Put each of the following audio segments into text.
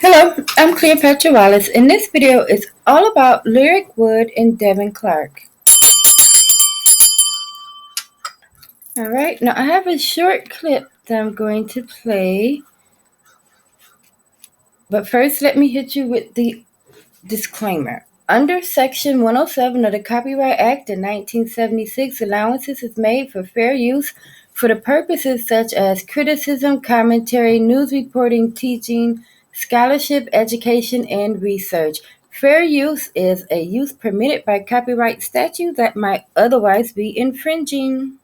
Hello, I'm Cleopatra Wallace, and this video is all about Lyric Wood and Devin Clark. Alright, now I have a short clip that I'm going to play, but first let me hit you with the disclaimer. Under Section 107 of the Copyright Act of 1976, allowances is made for fair use for the purposes such as criticism, commentary, news reporting, teaching, scholarship, education, and research. Fair use is a use permitted by copyright statute that might otherwise be infringing.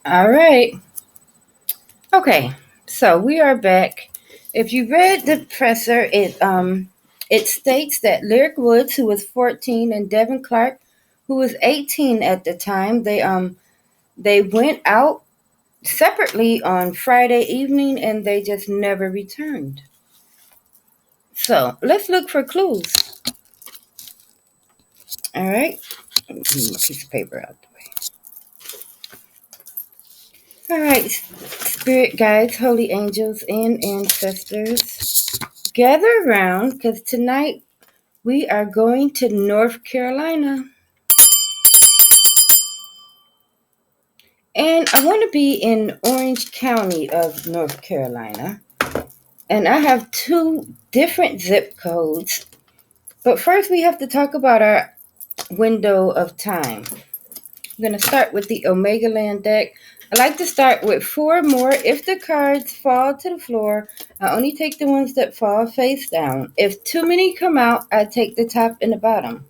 All right. Okay, so we are back. If you read the presser, it states that Lyric Woods, who was 14, and Devin Clark, who was 18 at the time, they went out separately on Friday evening and they just never returned. So let's look for clues. All right, let me move my piece of paper out the way. All right, spirit guides, holy angels, and ancestors, gather around because tonight we are going to North Carolina. And I want to be in Orange County of North Carolina. And I have two different zip codes. But first we have to talk about our window of time. I'm going to start with the Omega Land deck. I like to start with 4 more. If the cards fall to the floor, I only take the ones that fall face down. If too many come out, I take the top and the bottom.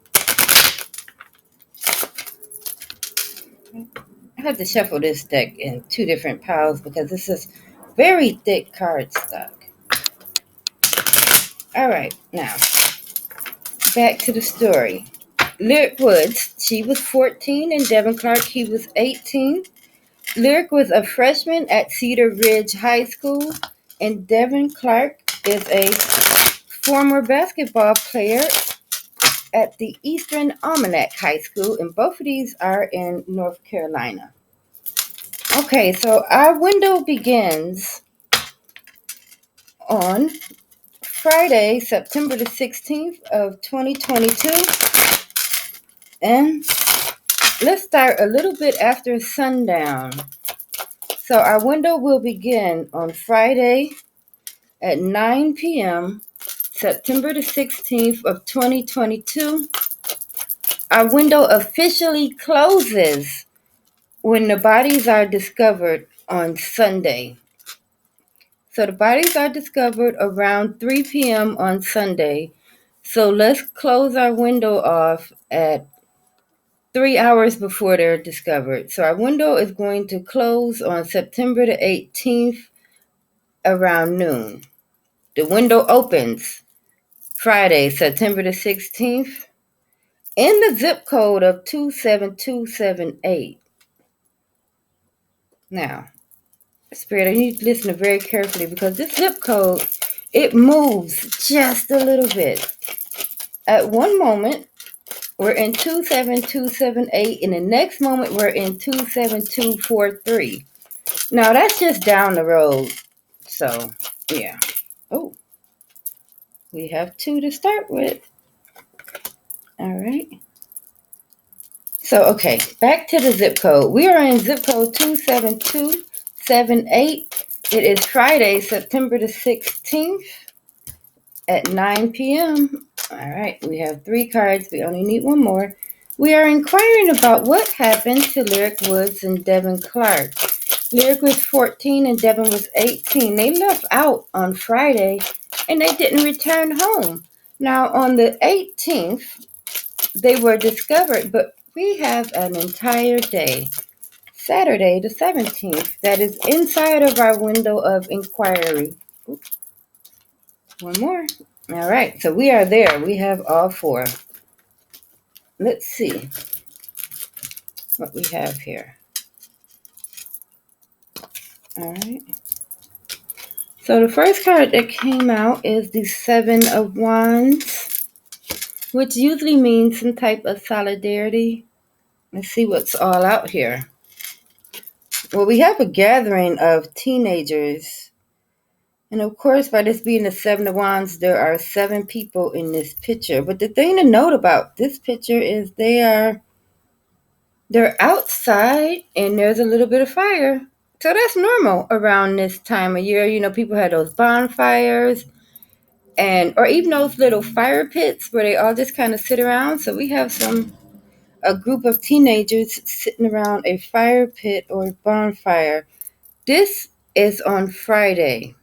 I had to shuffle this deck in 2 different piles because this is very thick card stock. All right, now back to the story. Lyric Woods, she was 14, and Devin Clark, he was 18. Lyric was a freshman at Cedar Ridge High School, and Devin Clark is a former basketball player at the Eastern Almanac High School, and both of these are in North Carolina. Okay, so our window begins on Friday, September the 16th of 2022, and let's start a little bit after sundown. So our window will begin on Friday at 9 p.m., September the 16th of 2022. Our window officially closes when the bodies are discovered on Sunday. So the bodies are discovered around 3 p.m. on Sunday. So let's close our window off at 3 hours before they're discovered. So our window is going to close on September the 18th around noon. The window opens Friday, September the 16th, in the zip code of 27278. Now, Spirit, I need to listen very carefully because this zip code, it moves just a little bit. At one moment, we're in 27278, and the next moment, we're in 27243. Now, that's just down the road. So, yeah. Oh, we have 2 to start with. All right. So, okay, back to the zip code. We are in zip code 27278. It is Friday, September the 16th at 9 p.m. All right, we have 3 cards. We only need 1 more. We are inquiring about what happened to Lyric Woods and Devin Clark. Lyric was 14 and Devin was 18. They left out on Friday and they didn't return home. Now, on the 18th, they were discovered, but we have an entire day, Saturday the 17th, that is inside of our window of inquiry. Oops. 1 more. All right, so we are there. We have all 4. Let's see what we have here. All right. So the first card that came out is the 7 of Wands, which usually means some type of solidarity. Let's see what's all out here. Well, we have a gathering of teenagers. And of course, by this being the 7 of Wands, there are 7 people in this picture. But the thing to note about this picture is they're outside and there's a little bit of fire. So that's normal around this time of year. You know, people have those bonfires or even those little fire pits where they all just kind of sit around. So we have a group of teenagers sitting around a fire pit or bonfire. This is on Friday,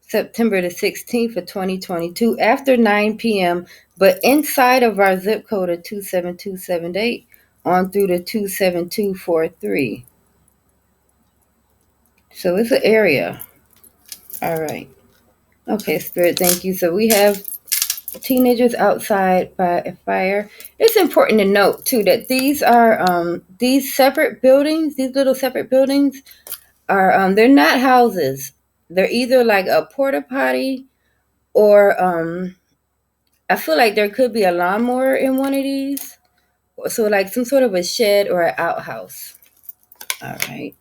September the 16th of 2022, after 9 p.m., but inside of our zip code of 27278 on through to 27243. So it's an area. All right. Okay, Spirit, thank you. So we have teenagers outside by a fire. It's important to note, too, that these are these separate buildings, these little separate buildings are, they're not houses. They're either like a porta potty or I feel like there could be a lawnmower in one of these. So like some sort of a shed or an outhouse. All right.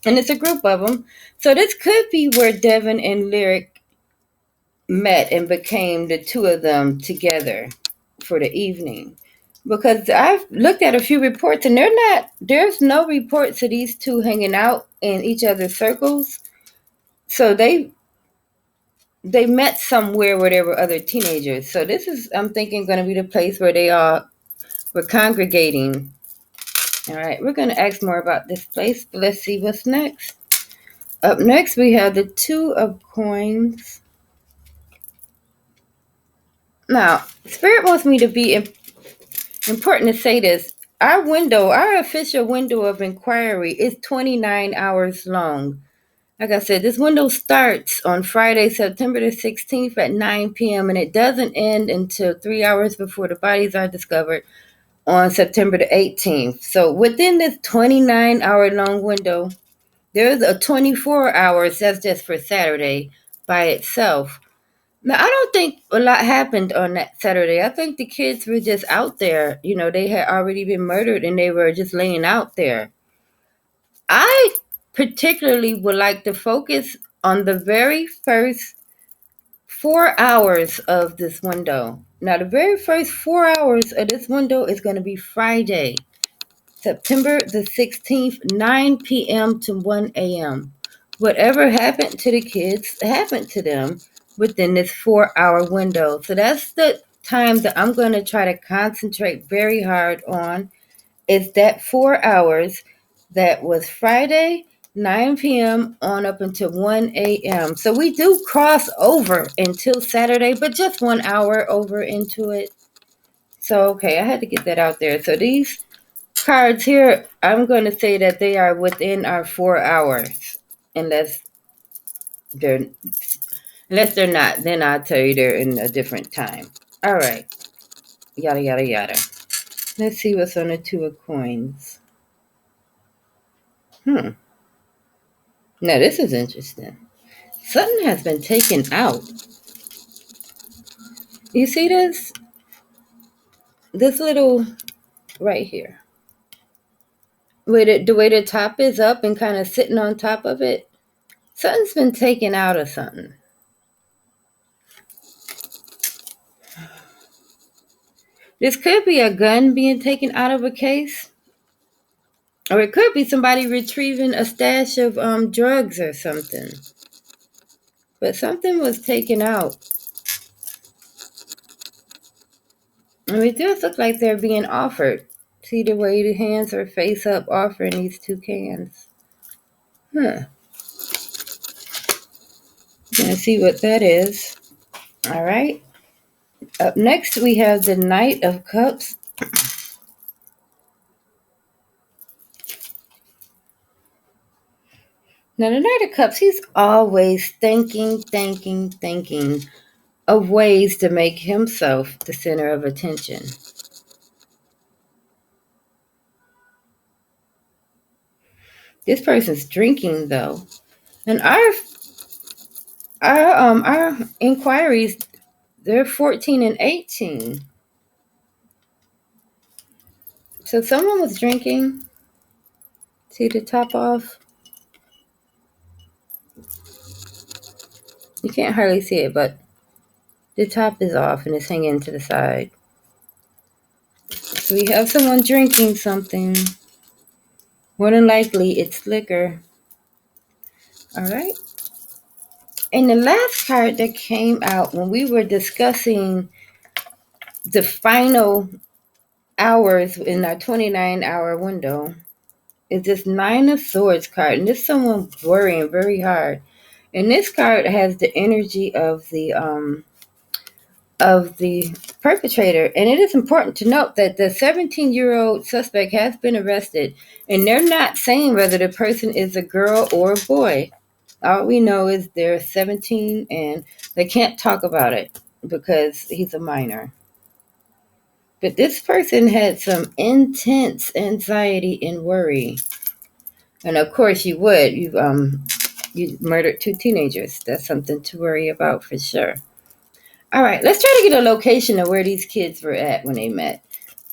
And it's a group of them. So this could be where Devin and Lyric met and became the 2 of them together for the evening. Because I've looked at a few reports and there's no reports of these 2 hanging out in each other's circles. So they met somewhere where there were other teenagers. So this is, I'm thinking, going to be the place where they all were congregating. All right, we're going to ask more about this place, but let's see what's next. Up next, we have the 2 of Coins. Now, Spirit wants me to be important to say this. Our official window of inquiry is 29 hours long. Like I said, this window starts on Friday, September the 16th at 9 p.m. and it doesn't end until 3 hours before the bodies are discovered on September the 18th. So within this 29-hour long window, there's a 24 hours, that's just for Saturday by itself. Now, I don't think a lot happened on that Saturday. I think the kids were just out there. You know, they had already been murdered and they were just laying out there. I particularly would like to focus on the very first 4 hours of this window. Now, the very first 4 hours of this window is going to be Friday, September the 16th, 9 p.m. to 1 a.m. Whatever happened to the kids happened to them within this 4-hour window. So that's the time that I'm going to try to concentrate very hard on, is that 4 hours that was Friday 9 p.m. on up until 1 a.m. So we do cross over until Saturday, but just 1 hour over into it. So, okay, I had to get that out there. So these cards here, I'm going to say that they are within our 4 hours. Unless they're not, then I'll tell you they're in a different time. All right. Yada, yada, yada. Let's see what's on the Two of Coins. Now, this is interesting. Something has been taken out. You see this? This little right here. The way the top is up and kind of sitting on top of it. Something's been taken out of something. This could be a gun being taken out of a case. Or it could be somebody retrieving a stash of drugs or something. But something was taken out. And it does look like they're being offered. See the way the hands are face up offering these two cans. Gonna see what that is. All right. Up next, we have the Knight of Cups. Now, the Knight of Cups, he's always thinking of ways to make himself the center of attention. This person's drinking, though. And our inquiries, they're 14 and 18. So someone was drinking. See the top off? You can't hardly see it, but the top is off and it's hanging to the side. So we have someone drinking something. More than likely, it's liquor. All right. And the last card that came out when we were discussing the final hours in our 29-hour window is this Nine of Swords card. And this is someone worrying very hard. And this card has the energy of the perpetrator. And it is important to note that the 17-year-old suspect has been arrested. And they're not saying whether the person is a girl or a boy. All we know is they're 17 and they can't talk about it because he's a minor. But this person had some intense anxiety and worry. And of course you would. You murdered 2 teenagers. That's something to worry about for sure. All right, let's try to get a location of where these kids were at when they met.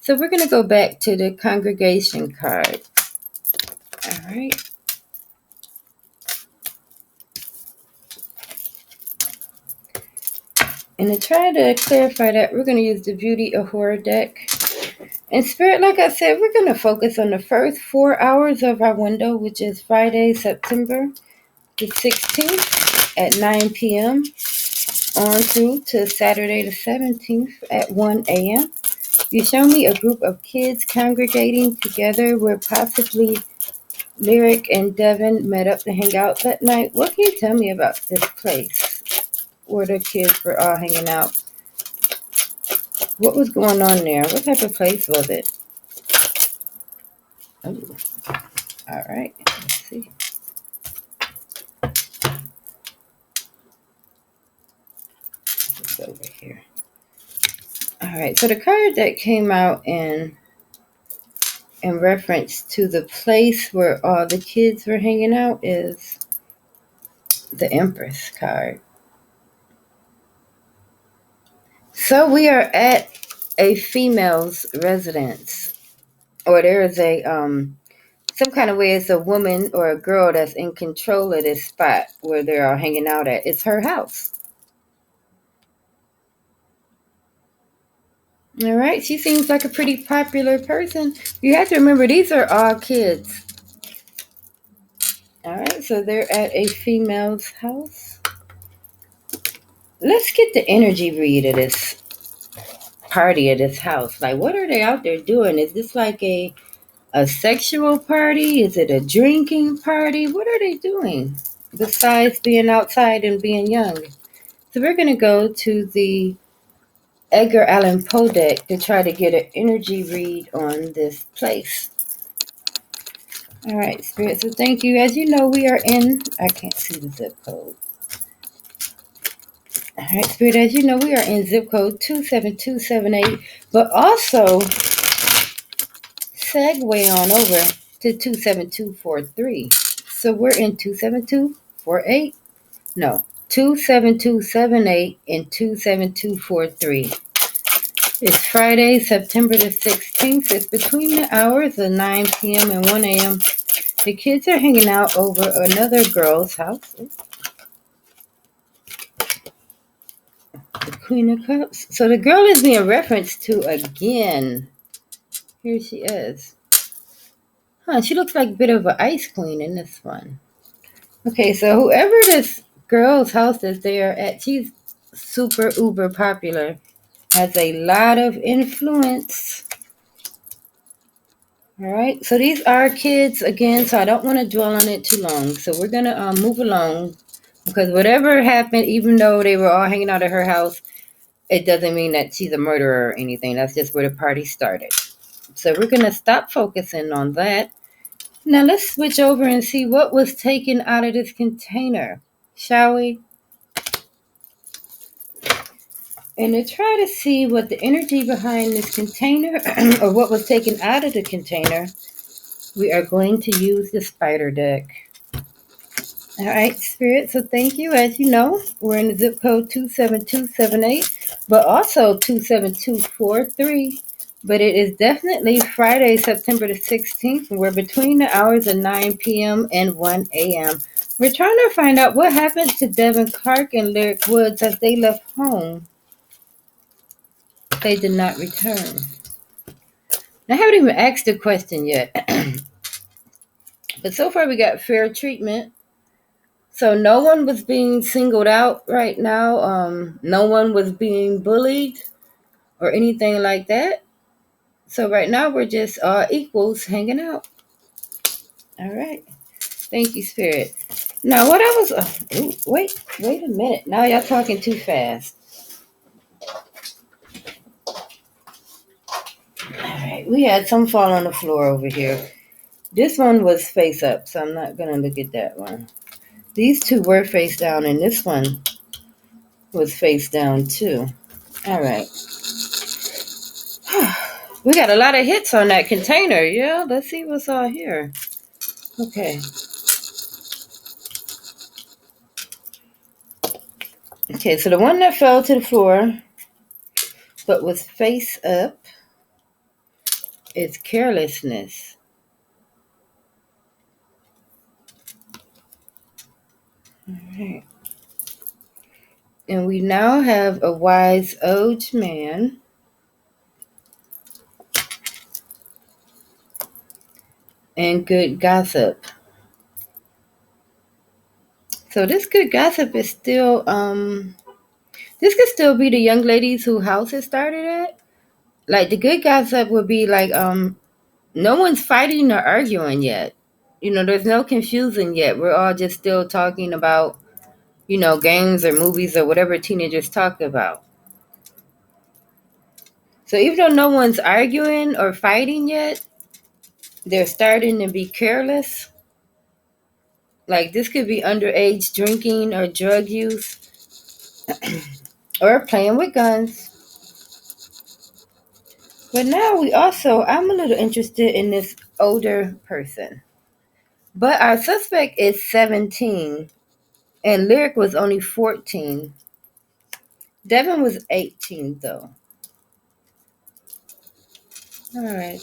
So we're going to go back to the congregation card. All right. And to try to clarify that, we're going to use the Beauty of Horror deck. And Spirit, like I said, we're going to focus on the first 4 hours of our window, which is Friday, September the 16th at 9 p.m. on through to Saturday the 17th at 1 a.m. You show me a group of kids congregating together where possibly Lyric and Devin met up to hang out that night. What can you tell me about this place where the kids were all hanging out? What was going on there? What type of place was it? Oh, all right. Let's see. It's over here. All right. So the card that came out in reference to the place where all the kids were hanging out is the Empress card. So we are at a female's residence, or there is a some kind of way it's a woman or a girl that's in control of this spot where they're all hanging out at. It's her house. All right, she seems like a pretty popular person. You have to remember, these are all kids. All right, so they're at a female's house. Let's get the energy read of this party at this house. Like, what are they out there doing? Is this like a a sexual party? Is it a drinking party? What are they doing besides being outside and being young? So we're going to go to the Edgar Allan Poe deck to try to get an energy read on this place. All right, Spirit. So thank you. As you know, we are in, I can't see the zip code. All right, Spirit. As you know, we are in zip code 27278, but also segue on over to 27243. So we're in 27248. No, 27278 and 27243. It's Friday, September the 16th. It's between the hours of 9 p.m. and 1 a.m. The kids are hanging out over another girl's house. The Queen of Cups. So the girl is being referenced to again. Here she is. She looks like a bit of an ice queen in this one. Okay, so whoever this girl's house is there at, she's super uber popular. Has a lot of influence. All right, so these are kids again, so I don't want to dwell on it too long. So we're going to move along because whatever happened, even though they were all hanging out at her house, it doesn't mean that she's a murderer or anything. That's just where the party started. So we're going to stop focusing on that. Now let's switch over and see what was taken out of this container, shall we? And to try to see what the energy behind this container or what was taken out of the container, we are going to use the spider deck. All right, Spirit, so thank you. As you know, we're in the zip code 27278, but also 27243. But it is definitely Friday, September the 16th, and we're between the hours of 9 p.m. and 1 a.m. We're trying to find out what happened to Devin Clark and Lyric Woods as they left home. They did not return. I haven't even asked the question yet. But so far we got fair treatment. So no one was being singled out right now. No one was being bullied or anything like that. So right now we're just equals hanging out. All right. Thank you, Spirit. Now what I was... wait a minute. Now y'all talking too fast. All right. We had some fall on the floor over here. This one was face up, so I'm not going to look at that one. These two were face down, and this one was face down too. All right. We got a lot of hits on that container. Yeah, let's see what's all here. Okay. Okay, so the one that fell to the floor but was face up is carelessness. All right. And we now have a wise old man. And good gossip. So this good gossip is still, this could still be the young ladies whose house it started at. Like the good gossip would be like, no one's fighting or arguing yet. There's no confusion yet. We're all just still talking about, games or movies or whatever teenagers talk about. So even though no one's arguing or fighting yet, they're starting to be careless. Like this could be underage drinking or drug use or playing with guns. But now I'm a little interested in this older person. But our suspect is 17 and Lyric was only 14. Devin was 18 though. All right.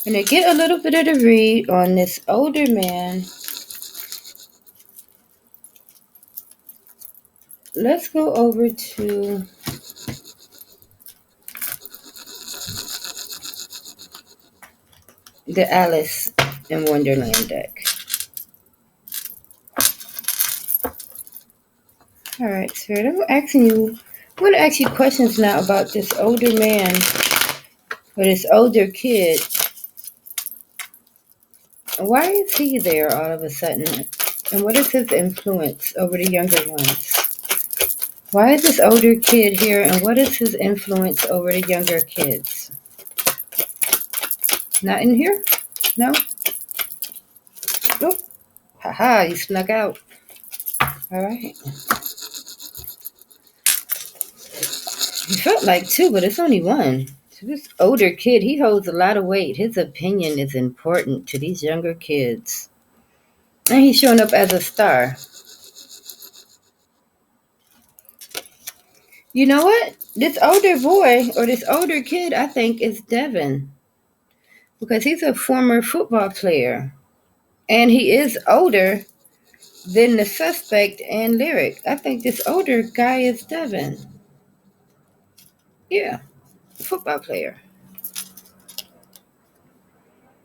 And to get a little bit of the read on this older man, let's go over to the Alice in Wonderland deck. All right, Spirit, I'm going to ask you questions now about this older man or this older kid. Why is he there all of a sudden? And what is his influence over the younger ones? Why is this older kid here, and what is his influence over the younger kids? Not in here? No? Nope. Haha, you snuck out. All right. He felt like two, but it's only one. So this older kid, he holds a lot of weight. His opinion is important to these younger kids. And he's showing up as a star. You know what? This older boy, or this older kid, I think is Devin. Because he's a former football player. And he is older than the suspect and Lyric. I think this older guy is Devin. Yeah, football player.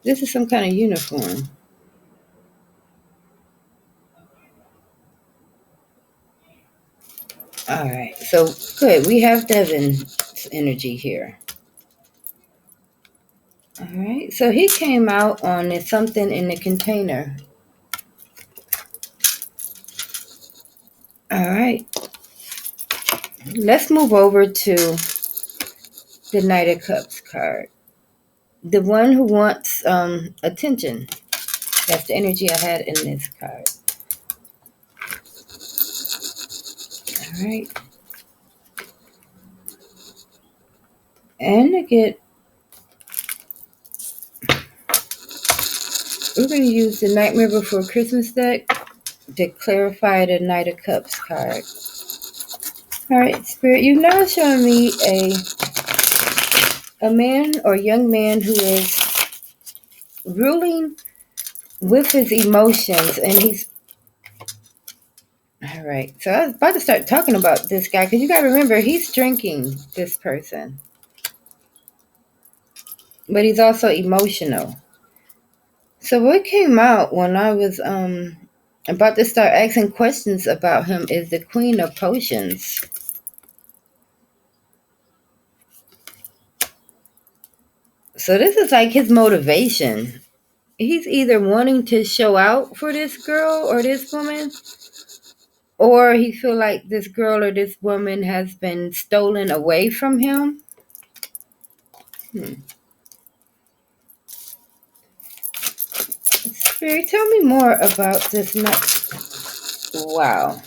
This is some kind of uniform. All right, so good. We have Devin's energy here. All right, so he came out on something in the container. All right, let's move over to the Knight of Cups card. The one who wants attention. That's the energy I had in this card. All right. And again, we're going to use the Nightmare Before Christmas deck to clarify the Knight of Cups card. All right, Spirit, you've now shown me a man or young man who is ruling with his emotions, and he's all right. So I was about to start talking about this guy because you got to remember he's drinking, this person, but he's also emotional. So what came out when I was about to start asking questions about him is the Queen of Potions. So this is like his motivation. He's either wanting to show out for this girl or this woman, or he feel like this girl or this woman has been stolen away from him. Spirit, tell me more about this. Wow.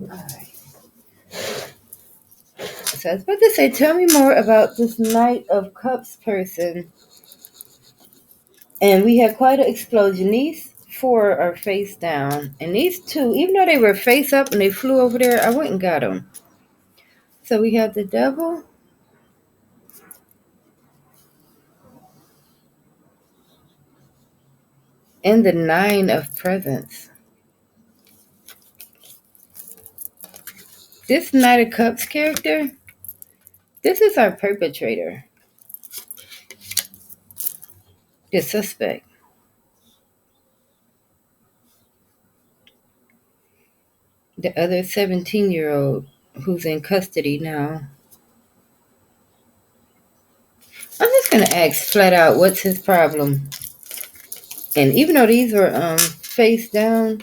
All right. So I was about to say, tell me more about this Knight of Cups person. And we had quite an explosion. These four are face down. And these two, even though they were face up and they flew over there, I went and got them. So we have the Devil. And the Nine of Presents. This Knight of Cups character, this is our perpetrator. The suspect. The other 17-year-old who's in custody now. I'm just going to ask flat out, what's his problem? And even though these were face down,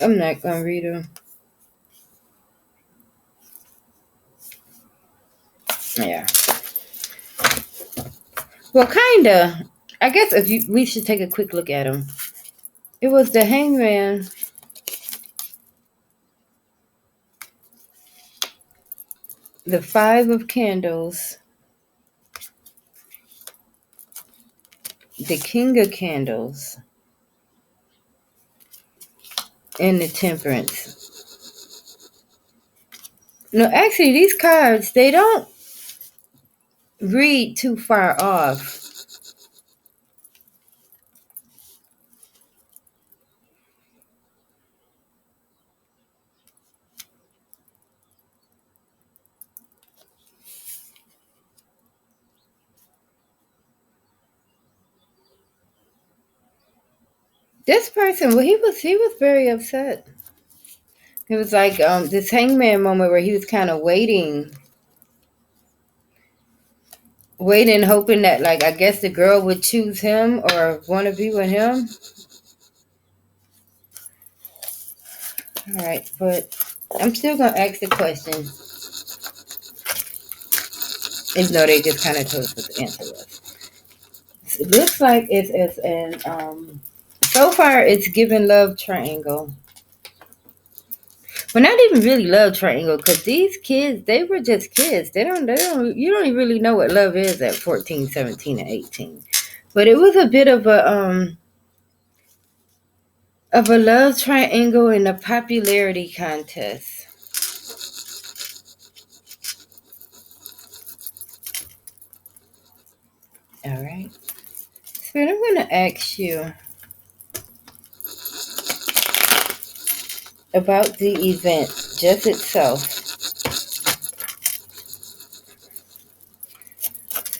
I'm not going to read them. Yeah. Well, kind of. I guess we should take a quick look at them. It was the Hangman, the Five of Candles, the King of Candles, and the Temperance. No, actually, these cards, they don't read too far off. This person, well, he was very upset. It was like this Hangman moment where he was kind of waiting waiting, hoping that, like, I guess the girl would choose him or want to be with him. All right, but I'm still gonna ask the question, even though they just kind of told us what the answer was. It looks like it's an so far it's given love triangle. Well, not even really love triangle, because these kids, they were just kids. You don't really know what love is at 14, 17, and 18. But it was a bit of a love triangle in a popularity contest. All right. So I'm going to ask you about the event just itself.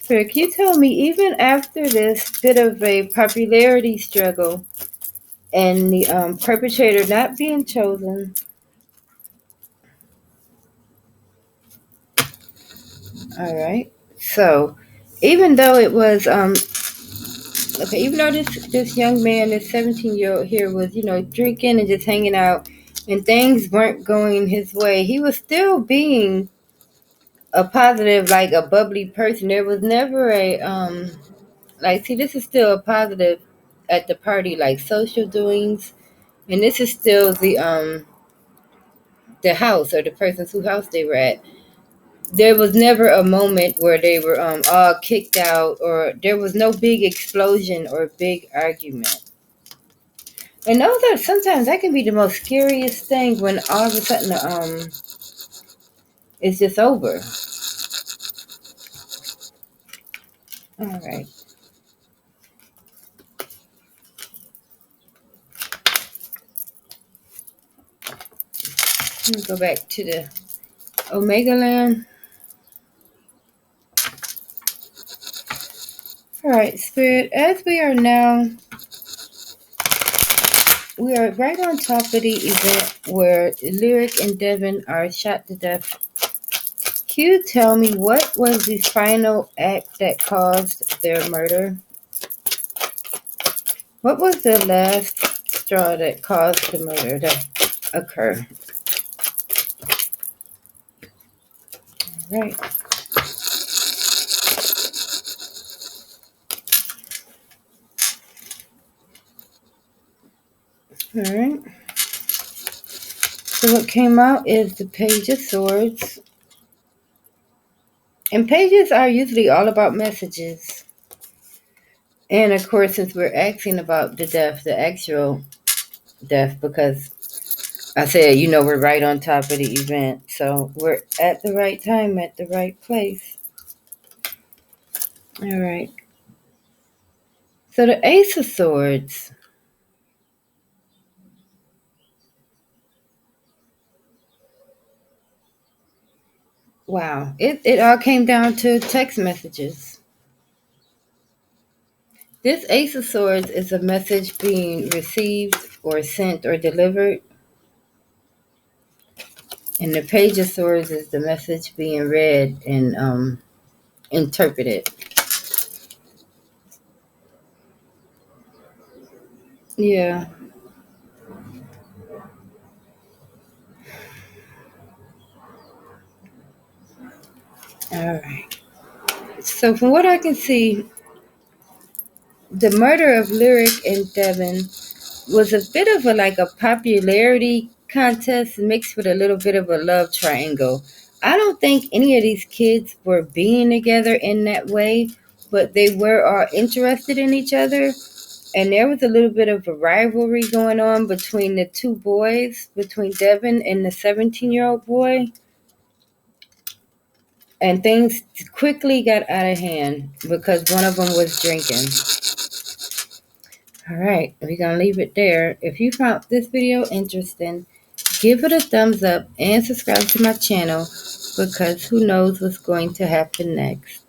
So can you tell me, even after this bit of a popularity struggle and the perpetrator not being chosen, all right. So even though it was okay, even though this young man, this 17-year-old here, was drinking and just hanging out, and things weren't going his way, he was still being a positive, like a bubbly person. There was never a like, see, this is still a positive at the party, like social doings, and this is still the house, or the person's whose house they were at. There was never a moment where they were all kicked out, or there was no big explosion or big argument. And those are sometimes, that can be the most scariest thing, when all of a sudden it's just over. All right. Let me go back to the Omega Land. All right, Spirit, as we are now, we are right on top of the event where Lyric and Devin are shot to death. Can you tell me, what was the final act that caused their murder? What was the last straw that caused the murder to occur? All right. All right. So what came out is the Page of Swords. And pages are usually all about messages. And of course, since we're asking about the death, the actual death, because I said, we're right on top of the event. So we're at the right time, at the right place. All right. So the Ace of Swords. Wow. It all came down to text messages. This Ace of Swords is a message being received or sent or delivered. And the Page of Swords is the message being read and interpreted. Yeah. All right. So from what I can see, the murder of Lyric and Devin was a bit of a popularity contest mixed with a little bit of a love triangle. I don't think any of these kids were being together in that way, but they were all interested in each other. And there was a little bit of a rivalry going on between the two boys, between Devin and the 17-year-old boy. And things quickly got out of hand because one of them was drinking. All right, we're going to leave it there. If you found this video interesting, give it a thumbs up and subscribe to my channel, because who knows what's going to happen next.